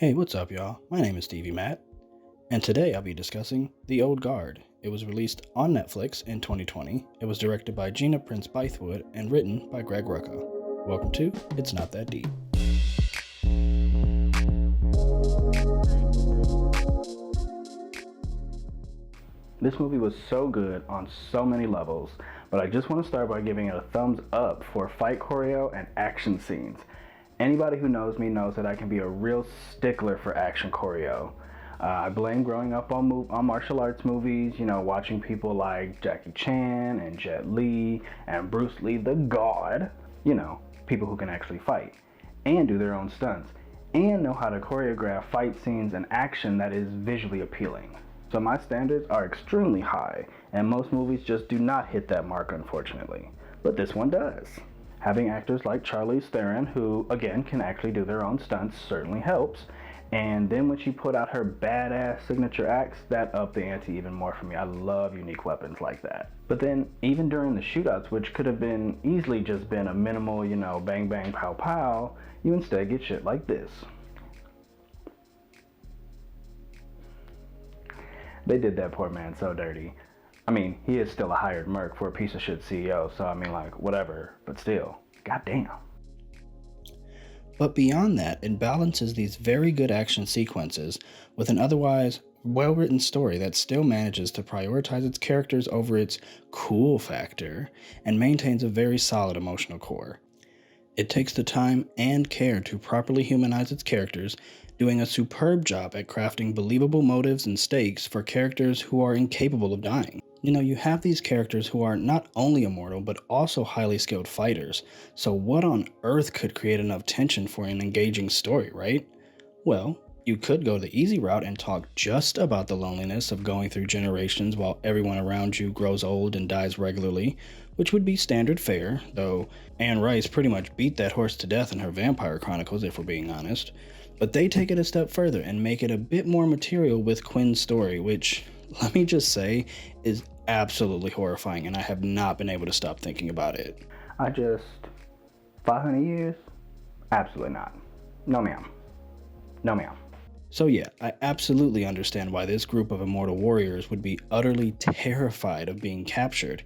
Hey, what's up, y'all? My name is Stevie Matt, and today I'll be discussing The Old Guard. It was released on Netflix in 2020. It was directed by Gina Prince Bythewood and written by Greg Rucka. Welcome to It's Not That Deep. This movie was so good on so many levels, but I just want to start by giving it a thumbs up for fight choreo and action scenes. Anybody who knows me knows that I can be a real stickler for action choreo. I blame growing up on martial arts movies, watching people like Jackie Chan and Jet Li and Bruce Lee the God, people who can actually fight and do their own stunts and know how to choreograph fight scenes and action that is visually appealing. So my standards are extremely high, and most movies just do not hit that mark, unfortunately. But this one does. Having actors like Charlize Theron, who, again, can actually do their own stunts, certainly helps. And then when she put out her badass signature acts, that upped the ante even more for me. I love unique weapons like that. But then, even during the shootouts, which could have been easily just been a minimal, bang bang pow pow, you instead get shit like this. They did that poor man so dirty. I mean, he is still a hired merc for a piece of shit CEO, so whatever, but still, goddamn. But beyond that, it balances these very good action sequences with an otherwise well-written story that still manages to prioritize its characters over its cool factor and maintains a very solid emotional core. It takes the time and care to properly humanize its characters, doing a superb job at crafting believable motives and stakes for characters who are incapable of dying. You have these characters who are not only immortal, but also highly skilled fighters, so what on earth could create enough tension for an engaging story, right? Well, you could go the easy route and talk just about the loneliness of going through generations while everyone around you grows old and dies regularly, which would be standard fare, though Anne Rice pretty much beat that horse to death in her Vampire Chronicles, if we're being honest. But they take it a step further and make it a bit more material with Quinn's story, which, let me just say, is absolutely horrifying, and I have not been able to stop thinking about it. 500 years? Absolutely not. No ma'am. No ma'am. So yeah, I absolutely understand why this group of immortal warriors would be utterly terrified of being captured.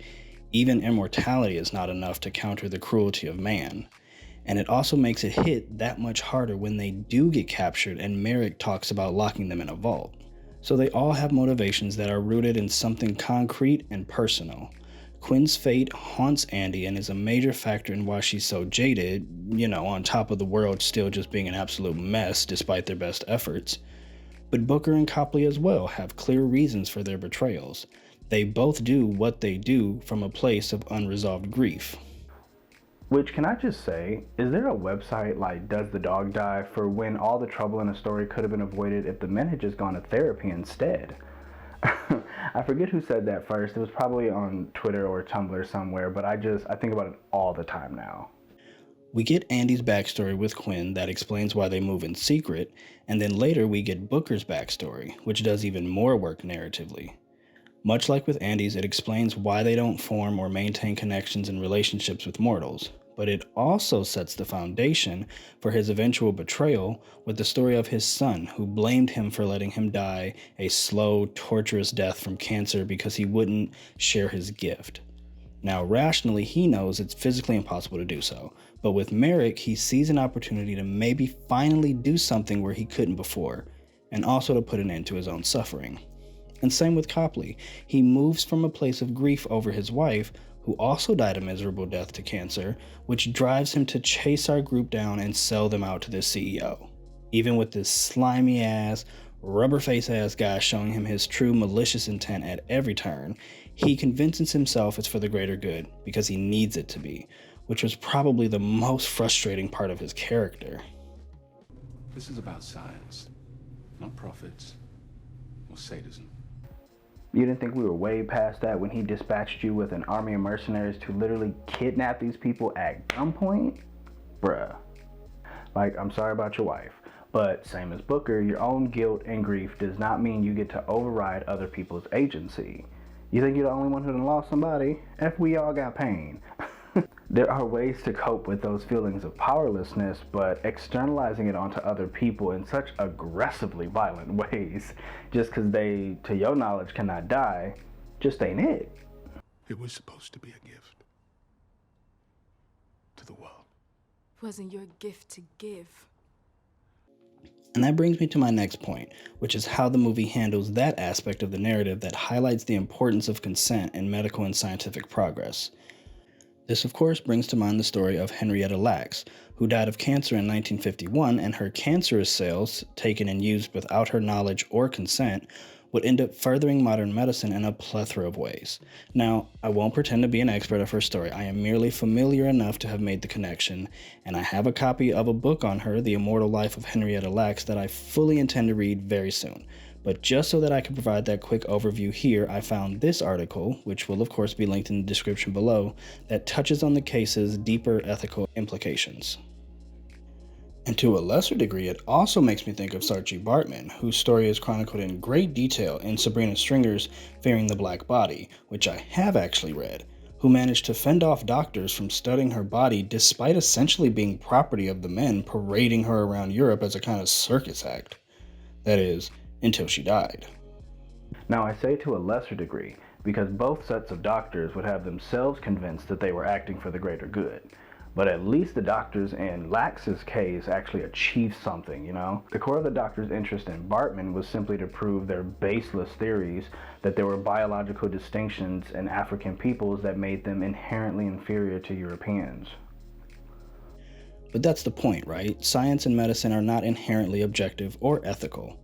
Even immortality is not enough to counter the cruelty of man. And it also makes it hit that much harder when they do get captured and Merrick talks about locking them in a vault. So they all have motivations that are rooted in something concrete and personal. Quinn's fate haunts Andy and is a major factor in why she's so jaded, on top of the world still just being an absolute mess despite their best efforts. But Booker and Copley as well have clear reasons for their betrayals. They both do what they do from a place of unresolved grief. Which, can I just say, is there a website like Does the Dog Die for when all the trouble in a story could have been avoided if the men had just gone to therapy instead? I forget who said that first. It was probably on Twitter or Tumblr somewhere, but I think about it all the time now. We get Andy's backstory with Quinn that explains why they move in secret, and then later we get Booker's backstory, which does even more work narratively. Much like with Andy's, it explains why they don't form or maintain connections and relationships with mortals, but it also sets the foundation for his eventual betrayal with the story of his son, who blamed him for letting him die a slow, torturous death from cancer because he wouldn't share his gift. Now, rationally, he knows it's physically impossible to do so, but with Merrick, he sees an opportunity to maybe finally do something where he couldn't before, and also to put an end to his own suffering. And same with Copley. He moves from a place of grief over his wife, who also died a miserable death to cancer, which drives him to chase our group down and sell them out to the CEO. Even with this slimy ass, rubber face ass guy showing him his true malicious intent at every turn, he convinces himself it's for the greater good because he needs it to be, which was probably the most frustrating part of his character. This is about science, not profits or sadism. You didn't think we were way past that when he dispatched you with an army of mercenaries to literally kidnap these people at gunpoint? Bruh. I'm sorry about your wife, but same as Booker, your own guilt and grief does not mean you get to override other people's agency. You think you're the only one who done lost somebody? We all got pain. There are ways to cope with those feelings of powerlessness, but externalizing it onto other people in such aggressively violent ways, just because they, to your knowledge, cannot die, just ain't it. It was supposed to be a gift to the world. It wasn't your gift to give. And that brings me to my next point, which is how the movie handles that aspect of the narrative that highlights the importance of consent in medical and scientific progress. This, of course, brings to mind the story of Henrietta Lacks, who died of cancer in 1951, and her cancerous cells, taken and used without her knowledge or consent, would end up furthering modern medicine in a plethora of ways. Now, I won't pretend to be an expert of her story. I am merely familiar enough to have made the connection, and I have a copy of a book on her, The Immortal Life of Henrietta Lacks, that I fully intend to read very soon. But just so that I can provide that quick overview here, I found this article, which will of course be linked in the description below, that touches on the case's deeper ethical implications. And to a lesser degree, it also makes me think of Saartjie Baartman, whose story is chronicled in great detail in Sabrina Stringer's Fearing the Black Body, which I have actually read, who managed to fend off doctors from studying her body despite essentially being property of the men parading her around Europe as a kind of circus act. That is, until she died. Now, I say to a lesser degree because both sets of doctors would have themselves convinced that they were acting for the greater good. But at least the doctors in Lax's case actually achieved something, you know? The core of the doctor's interest in Baartman was simply to prove their baseless theories that there were biological distinctions in African peoples that made them inherently inferior to Europeans. But that's the point, right? Science and medicine are not inherently objective or ethical.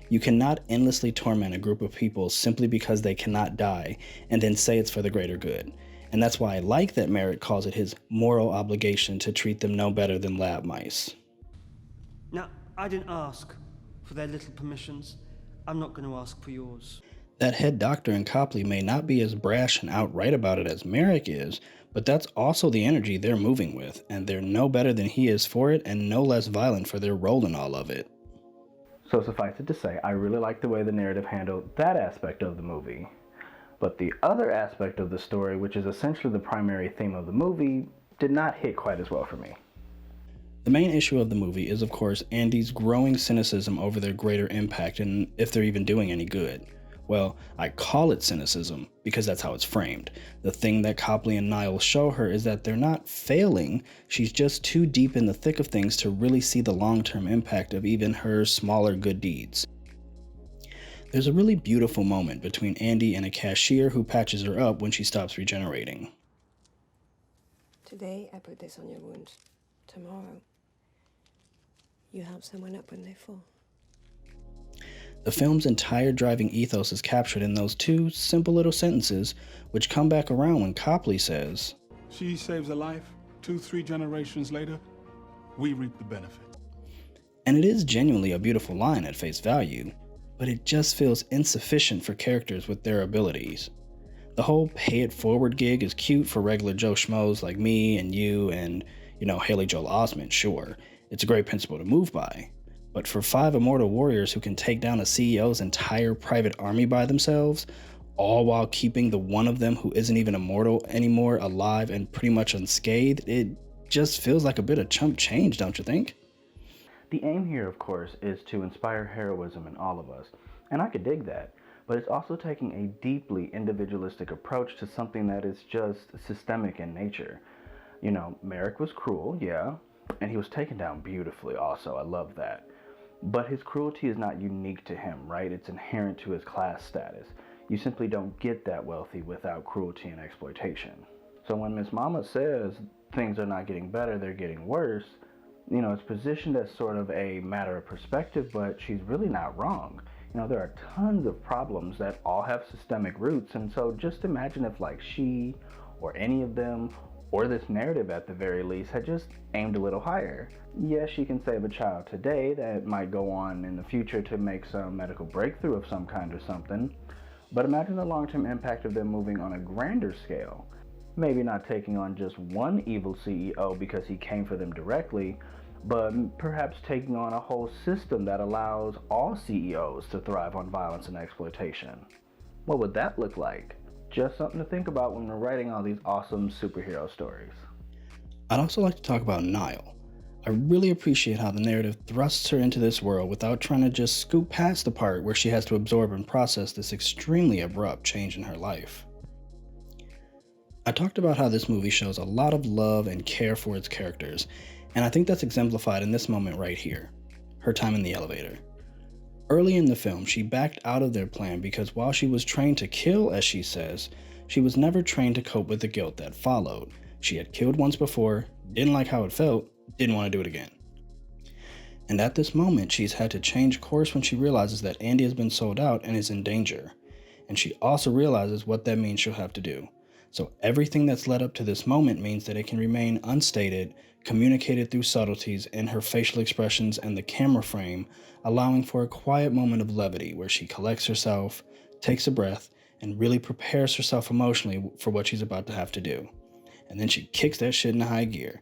You cannot endlessly torment a group of people simply because they cannot die and then say it's for the greater good. And that's why I like that Merritt calls it his moral obligation to treat them no better than lab mice. Now, I didn't ask for their little permissions. I'm not going to ask for yours. That head doctor in Copley may not be as brash and outright about it as Merrick is, but that's also the energy they're moving with, and they're no better than he is for it and no less violent for their role in all of it. So suffice it to say, I really like the way the narrative handled that aspect of the movie. But the other aspect of the story, which is essentially the primary theme of the movie, did not hit quite as well for me. The main issue of the movie is, of course, Andy's growing cynicism over their greater impact and if they're even doing any good. Well, I call it cynicism because that's how it's framed. The thing that Copley and Niles show her is that they're not failing, she's just too deep in the thick of things to really see the long-term impact of even her smaller good deeds. There's a really beautiful moment between Andy and a cashier who patches her up when she stops regenerating. Today, I put this on your wound. Tomorrow, you help someone up when they fall. The film's entire driving ethos is captured in those two simple little sentences, which come back around when Copley says, She saves a life. 2-3 generations later, we reap the benefit. And it is genuinely a beautiful line at face value, but it just feels insufficient for characters with their abilities. The whole pay it forward gig is cute for regular Joe Schmoes like me and you and, Haley Joel Osment, sure. It's a great principle to move by. But for 5 immortal warriors who can take down a CEO's entire private army by themselves, all while keeping the one of them who isn't even immortal anymore alive and pretty much unscathed, it just feels like a bit of chump change, don't you think? The aim here, of course, is to inspire heroism in all of us, and I could dig that, but it's also taking a deeply individualistic approach to something that is just systemic in nature. Merrick was cruel, yeah, and he was taken down beautifully also, I love that. But his cruelty is not unique to him, right? It's inherent to his class status. You simply don't get that wealthy without cruelty and exploitation. So when Miss Mama says things are not getting better, they're getting worse, it's positioned as sort of a matter of perspective, but she's really not wrong. There are tons of problems that all have systemic roots, and so just imagine if she, or any of them, or this narrative at the very least, had just aimed a little higher. Yes, she can save a child today that might go on in the future to make some medical breakthrough of some kind or something, but imagine the long-term impact of them moving on a grander scale. Maybe not taking on just one evil CEO because he came for them directly, but perhaps taking on a whole system that allows all CEOs to thrive on violence and exploitation. What would that look like? Just something to think about when we're writing all these awesome superhero stories. I'd also like to talk about Niall. I really appreciate how the narrative thrusts her into this world without trying to just scoot past the part where she has to absorb and process this extremely abrupt change in her life. I talked about how this movie shows a lot of love and care for its characters, and I think that's exemplified in this moment right here, her time in the elevator. Early in the film, she backed out of their plan because while she was trained to kill, as she says, she was never trained to cope with the guilt that followed. She had killed once before, didn't like how it felt, didn't want to do it again. And at this moment, she's had to change course when she realizes that Andy has been sold out and is in danger. And she also realizes what that means she'll have to do. So everything that's led up to this moment means that it can remain unstated, communicated through subtleties in her facial expressions and the camera frame, allowing for a quiet moment of levity where she collects herself, takes a breath, and really prepares herself emotionally for what she's about to have to do. And then she kicks that shit into high gear.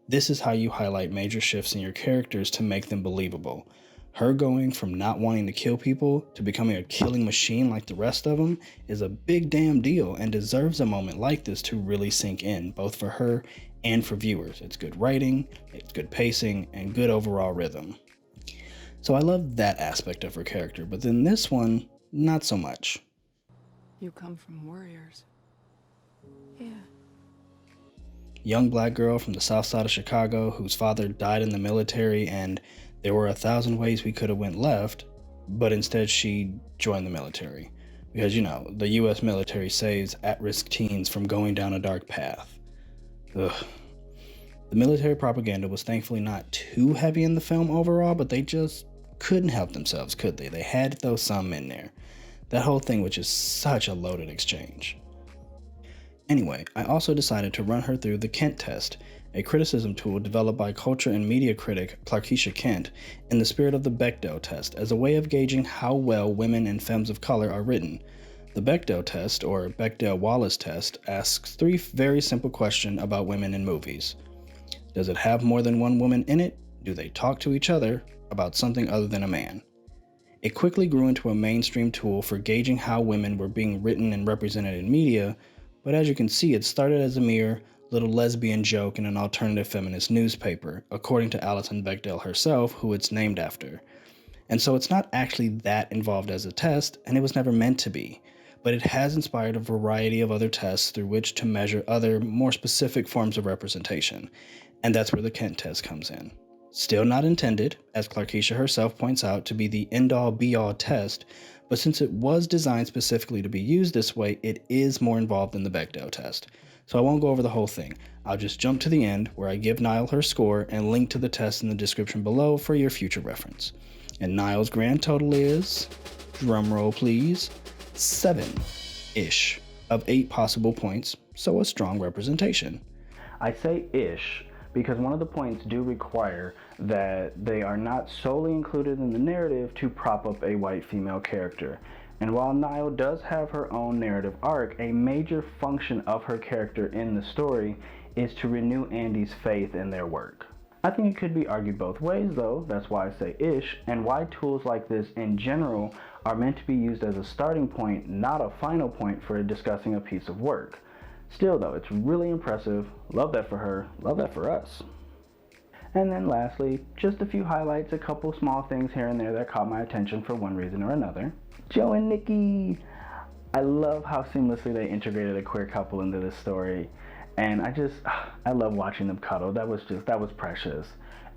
This is how you highlight major shifts in your characters to make them believable. Her going from not wanting to kill people to becoming a killing machine like the rest of them is a big damn deal and deserves a moment like this to really sink in, both for her and for viewers. It's good writing, it's good pacing, and good overall rhythm. So I love that aspect of her character, but then this one, not so much. You come from warriors. Yeah. Young black girl from the south side of Chicago whose father died in the military, and there were 1,000 ways we could have went left, but instead she joined the military. Because, the US military saves at-risk teens from going down a dark path. Ugh. The military propaganda was thankfully not too heavy in the film overall, but they just couldn't help themselves, could they? They had to throw some in there. That whole thing was just such a loaded exchange. Anyway, I also decided to run her through the Kent test, a criticism tool developed by culture and media critic Clarkeisha Kent in the spirit of the Bechdel test as a way of gauging how well women and femmes of color are written. The Bechdel test, or Bechdel-Wallace test, asks 3 very simple questions about women in movies. Does it have more than one woman in it? Do they talk to each other about something other than a man? It quickly grew into a mainstream tool for gauging how women were being written and represented in media, but as you can see, it started as a mere little lesbian joke in an alternative feminist newspaper, according to Alison Bechdel herself, who it's named after. And so it's not actually that involved as a test, and it was never meant to be, but it has inspired a variety of other tests through which to measure other, more specific forms of representation, and that's where the Kent test comes in. Still not intended, as Clarkeisha herself points out, to be the end-all be-all test, but since it was designed specifically to be used this way, it is more involved than the Bechdel test. So I won't go over the whole thing. I'll just jump to the end where I give Niall her score and link to the test in the description below for your future reference. And Niall's grand total is, drumroll please, 7-ish of 8 possible points, so a strong representation. I say ish because one of the points do require that they are not solely included in the narrative to prop up a white female character. And while Niall does have her own narrative arc, a major function of her character in the story is to renew Andy's faith in their work. I think it could be argued both ways though, that's why I say ish, and why tools like this in general are meant to be used as a starting point, not a final point for discussing a piece of work. Still though, it's really impressive. Love that for her, love that for us. And then lastly, just a few highlights, a couple small things here and there that caught my attention for one reason or another. Joe and Nikki! I love how seamlessly they integrated a queer couple into this story. And I love watching them cuddle. That was precious.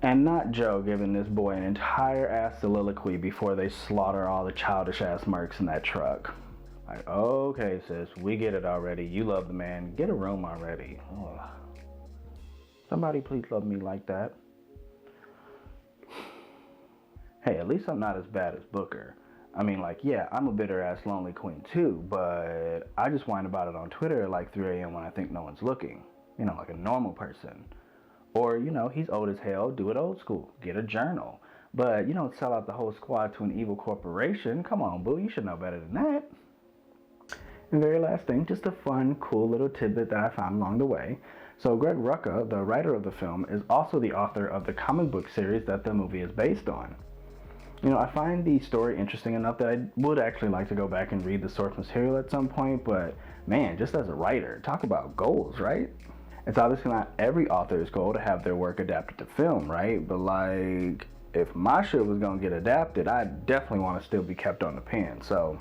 And not Joe giving this boy an entire ass soliloquy before they slaughter all the childish ass mercs in that truck. Like, okay sis, we get it already. You love the man. Get a room already. Ugh. Somebody please love me like that. Hey, at least I'm not as bad as Booker. I mean, like, yeah, I'm a bitter ass lonely queen too, but I just whine about it on Twitter at like 3 a.m. when I think no one's looking. Like a normal person. Or, he's old as hell, do it old school. Get a journal. But you don't sell out the whole squad to an evil corporation. Come on, boo, you should know better than that. And very last thing, just a fun, cool little tidbit that I found along the way. So Greg Rucka, the writer of the film, is also the author of the comic book series that the movie is based on. I find the story interesting enough that I would actually like to go back and read the source material at some point, but man, just as a writer, talk about goals, right? It's obviously not every author's goal to have their work adapted to film, right? But like, if my shit was gonna get adapted, I definitely want to still be kept on the pen, so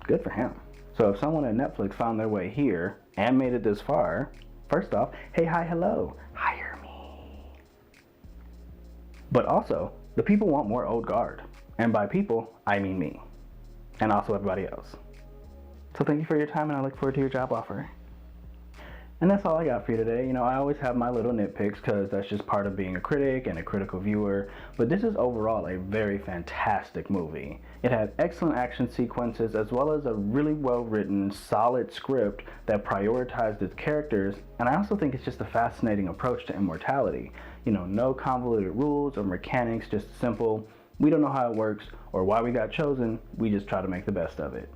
good for him. So if someone at Netflix found their way here and made it this far, first off, hey, hi, hello, hire me. But also, the people want more old guard. And by people, I mean me. And also everybody else. So thank you for your time, and I look forward to your job offer. And that's all I got for you today. You know, I always have my little nitpicks because that's just part of being a critic and a critical viewer, but this is overall a very fantastic movie. It had excellent action sequences as well as a really well written, solid script that prioritized its characters, and I also think it's just a fascinating approach to immortality. You know, no convoluted rules or mechanics, just simple, we don't know how it works or why we got chosen, we just try to make the best of it.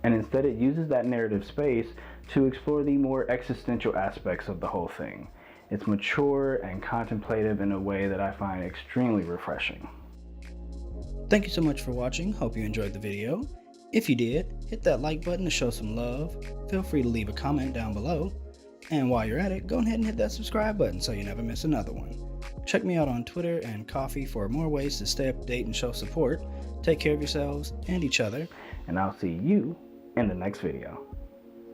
And instead it uses that narrative space to explore the more existential aspects of the whole thing. It's mature and contemplative in a way that I find extremely refreshing. Thank you so much for watching. Hope you enjoyed the video. If you did, hit that like button to show some love. Feel free to leave a comment down below. And while you're at it, go ahead and hit that subscribe button so you never miss another one. Check me out on Twitter and Coffee for more ways to stay up to date and show support. Take care of yourselves and each other. And I'll see you in the next video.